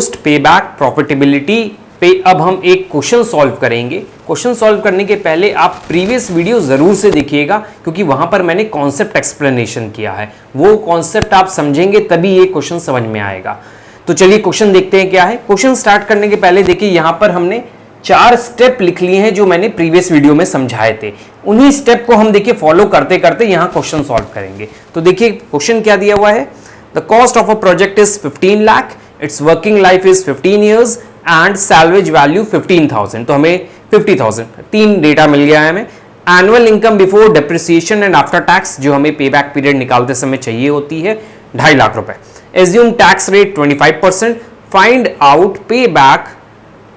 Post पे back profitability पे अब हम एक क्वेश्चन सॉल्व करेंगे। क्वेश्चन सॉल्व करने के पहले आप प्रीवियस वीडियो जरूर से देखिएगा, क्योंकि वहां पर मैंने कॉन्सेप्ट एक्सप्लेनेशन किया है। वो कॉन्सेप्ट आप समझेंगे तभी ये क्वेश्चन समझ में आएगा। तो चलिए क्वेश्चन देखते हैं क्या है। क्वेश्चन स्टार्ट करने के पहले देखिए यहां पर हमने 4 स्टेप लिख लिए हैं जो मैंने प्रीवियस वीडियो में समझाए थे। उन्हीं स्टेप को हम देखिए फॉलो करते करते यहां क्वेश्चन सॉल्व करेंगे। तो देखिए क्वेश्चन क्या दिया हुआ है। The cost of a project is 15 lakh, it's working life is 15 years and salvage value 15,000। तो हमें 50,000 तीन डेटा मिल गया है हमें। Annual income before depreciation and after tax जो हमें पे बैक पीरियड निकालते समय चाहिए होती है 2.5 लाख रुपए। Assume tax rate 25%, find out पे बैक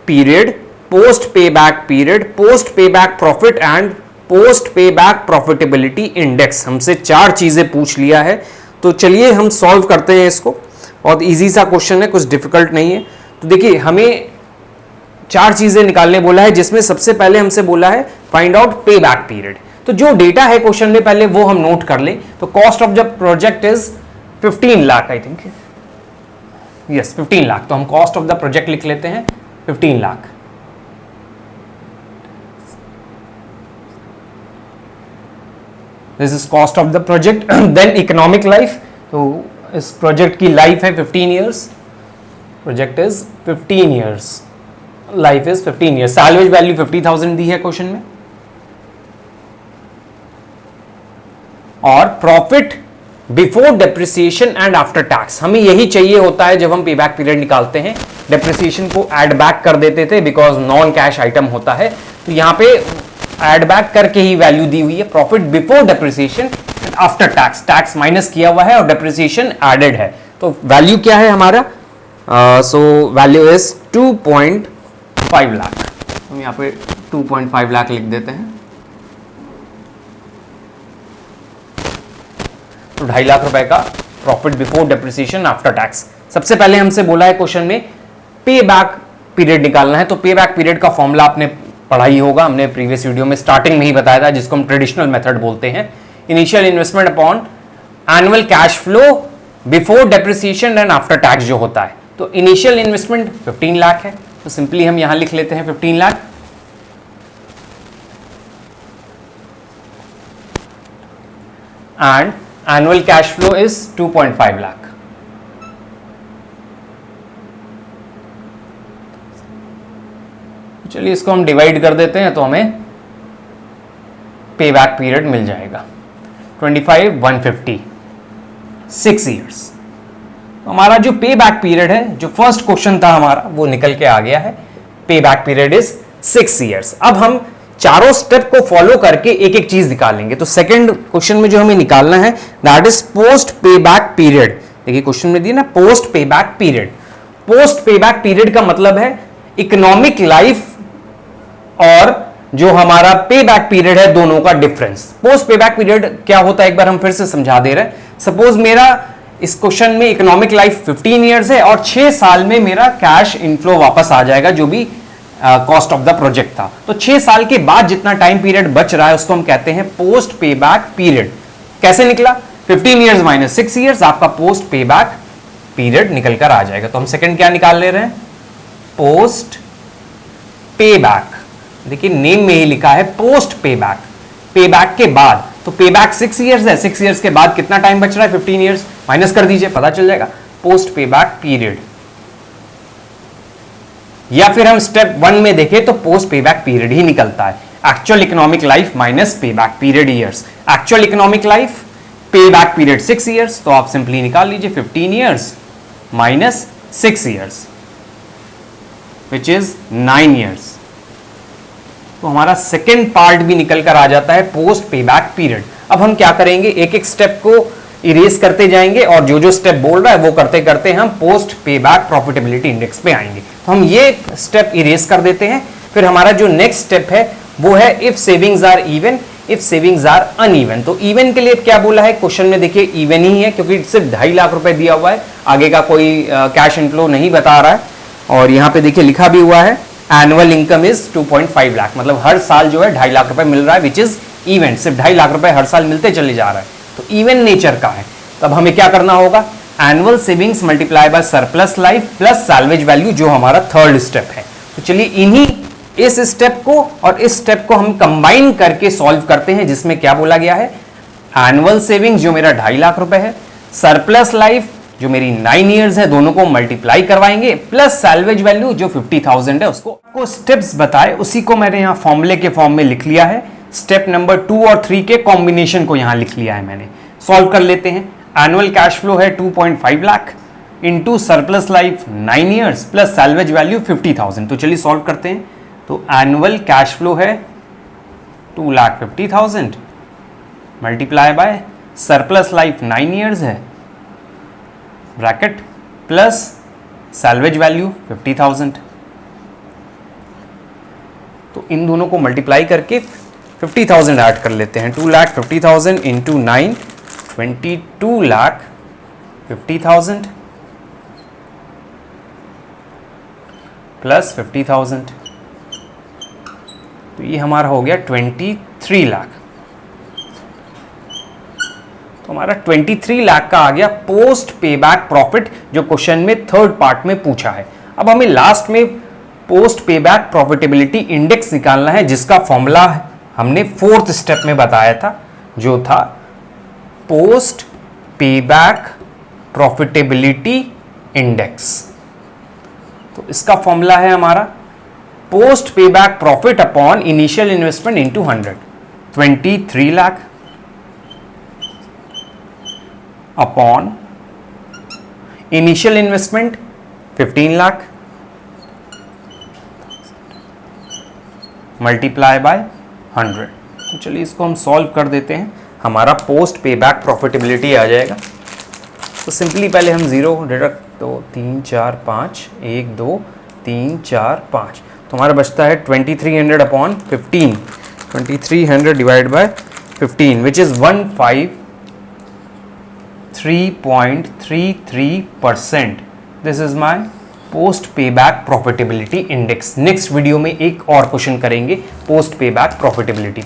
पीरियड, पोस्ट पे बैक पीरियड, पोस्ट पे बैक प्रॉफिट एंड पोस्ट पे बैक प्रॉफिटेबिलिटी इंडेक्स। हमसे 4 चीजें पूछ लिया है। तो चलिए हम सॉल्व करते हैं इसको। बहुत इजी सा क्वेश्चन है, कुछ डिफिकल्ट नहीं है। तो देखिए हमें 4 चीजें निकालने बोला है, जिसमें सबसे पहले हमसे बोला है फाइंड आउट पे बैक पीरियड। तो जो डेटा है क्वेश्चन में पहले वो हम नोट कर ले। तो cost of the project is 15 lakh, I think yes 15 lakh. तो हम कॉस्ट ऑफ द प्रोजेक्ट लिख लेते हैं 15 lakh. This is cost of the project. Then economic life, तो इस प्रोजेक्ट की लाइफ है 15 years. Project is 15 years, life is 15 years. Salvage value 50,000 दी है क्वेश्चन में। और profit before depreciation and after tax, हमें यही चाहिए होता है जब हम पे बैक पीरियड निकालते हैं। डेप्रिसिएशन को ऐड बैक कर देते थे बिकॉज नॉन कैश आइटम होता है। तो यहां पे ऐड बैक करके ही वैल्यू दी हुई है। Profit before depreciation and after tax, tax minus किया हुआ है और डेप्रिसिएशन एडेड है। तो वैल्यू क्या है हमारा? So value is 2.5 lakh. हम यहाँ पे 2.5 लाख लिख देते हैं। तो 2.5 लाख रुपए का profit before depreciation after tax. सबसे पहले हमसे बोला है क्वेश्चन में पे बैक पीरियड निकालना है। तो पे बैक पीरियड का फॉर्मूला आपने पढ़ा ही होगा, हमने प्रीवियस वीडियो में स्टार्टिंग में ही बताया था, जिसको हम ट्रेडिशनल मेथड बोलते हैं। Initial investment upon annual cash flow before depreciation and after tax जो होता है। तो इनिशियल इन्वेस्टमेंट 15 लाख है, तो सिंपली हम यहां लिख लेते हैं 15 lakh. And annual cash flow is 2.5 lakh. चलिए इसको हम डिवाइड कर देते हैं, तो हमें पे बैक पीरियड मिल जाएगा 25, 150, 6 ईयर्स। हमारा जो पे बैक पीरियड है, जो फर्स्ट क्वेश्चन था हमारा, वो निकल के आ गया है। पे बैक पीरियड इज 6 ईयर्स। अब हम चारों स्टेप को फॉलो करके एक एक चीज निकालेंगे। तो सेकंड क्वेश्चन में जो हमें निकालना है दैट इज पोस्ट पे बैक पीरियड। देखिए क्वेश्चन में दिया ना पोस्ट पे बैक पीरियड। पोस्ट पे बैक पीरियड का मतलब है इकोनॉमिक लाइफ और जो हमारा पे बैक पीरियड है, दोनों का डिफरेंस। पोस्ट पे बैक पीरियड क्या होता है एक बार हम फिर से समझा दे रहे हैं। सपोज मेरा इस क्वेश्चन में इकोनॉमिक लाइफ 15 ईयर्स है और 6 साल में मेरा कैश इनफ्लो वापस आ जाएगा, जो भी कॉस्ट ऑफ द प्रोजेक्ट था। तो 6 साल के बाद जितना टाइम पीरियड बच रहा है उसको हम कहते हैं पोस्ट पे बैक पीरियड। कैसे निकला? 15 ईयर्स माइनस 6 ईयर्स, आपका पोस्ट पे बैक पीरियड निकल कर आ जाएगा। तो हम सेकंड क्या निकाल ले रहे हैं? पोस्ट पे बैक। देखिए नेम में ही लिखा है पोस्ट पे बैक, पे बैक के बाद। तो पे बैक 6 ईयर्स है, 6 ईयर्स के बाद कितना टाइम बच रहा है? 15 ईयर्स। माइनस कर दीजिए, पता चल जाएगा पोस्ट पे बैक पीरियड। या फिर हम स्टेप 1 में देखें तो पोस्ट पे बैक पीरियड ही निकलता है। एक्चुअल इकोनॉमिक लाइफ माइनस पे back period years. Actual economic life, पे बैक पीरियड 6 ईयर्स। तो आप सिंपली निकाल लीजिए 15 years minus 6 years which is 9 years. तो हमारा सेकेंड पार्ट भी निकल कर आ जाता है पोस्ट पे बैक पीरियड। अब हम क्या करेंगे, एक एक स्टेप को इरेज करते जाएंगे और जो जो स्टेप बोल रहा है वो करते करते हम पोस्ट पे बैक प्रॉफिटेबिलिटी इंडेक्स पे आएंगे। तो हम ये स्टेप इरेज कर देते हैं। फिर हमारा जो नेक्स्ट स्टेप है वो है if savings are even, if savings are uneven. तो इवन के लिए क्या बोला है क्वेश्चन में? देखिए इवन ही है, क्योंकि सिर्फ 2.5 लाख रुपए दिया हुआ है, आगे का कोई कैश इनफ्लो नहीं बता रहा है। और यहाँ पे देखिए लिखा भी हुआ है एनुअल इनकम इज 2.5 लाख, मतलब हर साल जो है 2.5 लाख रुपए मिल रहा है, विच इज इवन। सिर्फ 2.5 लाख रुपए हर साल मिलते चले जा रहा है, तो इवन नेचर का है। तब हमें क्या करना होगा? Annual savings multiply by surplus life plus salvage value, जो हमारा थर्ड स्टेप है। तो चलिए इन्हीं इस स्टेप को और इस स्टेप को हम कंबाइन करके सॉल्व करते हैं, जिसमें क्या बोला गया है, एनुअल सेविंग्स जो मेरा 2.5 लाख रुपए है, सरप्लस लाइफ जो मेरी 9 इयर्स है, दोनों को मल्टीप्लाई करवाएंगे, प्लस सैल्वेज वैल्यू जो 50,000 है उसको। आपको स्टेप्स बताए उसी को मैंने यहां फॉर्मूले के फॉर्म में लिख लिया है। स्टेप नंबर 2 और 3 के कॉम्बिनेशन को यहां लिख लिया है मैंने। सॉल्व कर लेते हैं। एनुअल कैश फ्लो है 2.5 lakh into surplus life 9 years plus salvage value 50,000। तो चलिए सॉल्व करते हैं। तो एनुअल कैश फ्लो है 2,50,000 multiply by surplus life 9 years है, ब्रैकेट प्लस सैल्वेज वैल्यू 50,000। तो इन दोनों को मल्टीप्लाई करके 50,000 ऐड कर लेते हैं। 2,50,000 इंटू 9, 22,50,000 प्लस 50,000, तो ये हमारा हो गया 23 लाख। तो हमारा 23 लाख का आ गया पोस्ट पेबैक प्रॉफिट, जो क्वेश्चन में थर्ड पार्ट में पूछा है। अब हमें लास्ट में पोस्ट पेबैक प्रॉफिटेबिलिटी इंडेक्स निकालना है, जिसका फॉर्मूला हमने फोर्थ स्टेप में बताया था, जो था पोस्ट पेबैक प्रॉफिटेबिलिटी इंडेक्स। तो इसका फॉर्मूला है हमारा post payback profit upon initial investment into 100, 23 lakh upon initial investment 15 lakh multiply by 100। तो चलिए इसको हम सॉल्व कर देते हैं। हमारा पोस्ट पेबैक प्रॉफिटेबिलिटी आ जाएगा। तो सिंपली पहले हम 0 डिडक्ट, तो 3 4 5, 1 2 3 4 5, तो हमारा बचता है 2300 upon 15, 2300 divide by 15 which is 153.33%। This is my post payback profitability index. Next video में एक और क्वेश्चन करेंगे पोस्ट पेबैक प्रॉफिटेबिलिटी।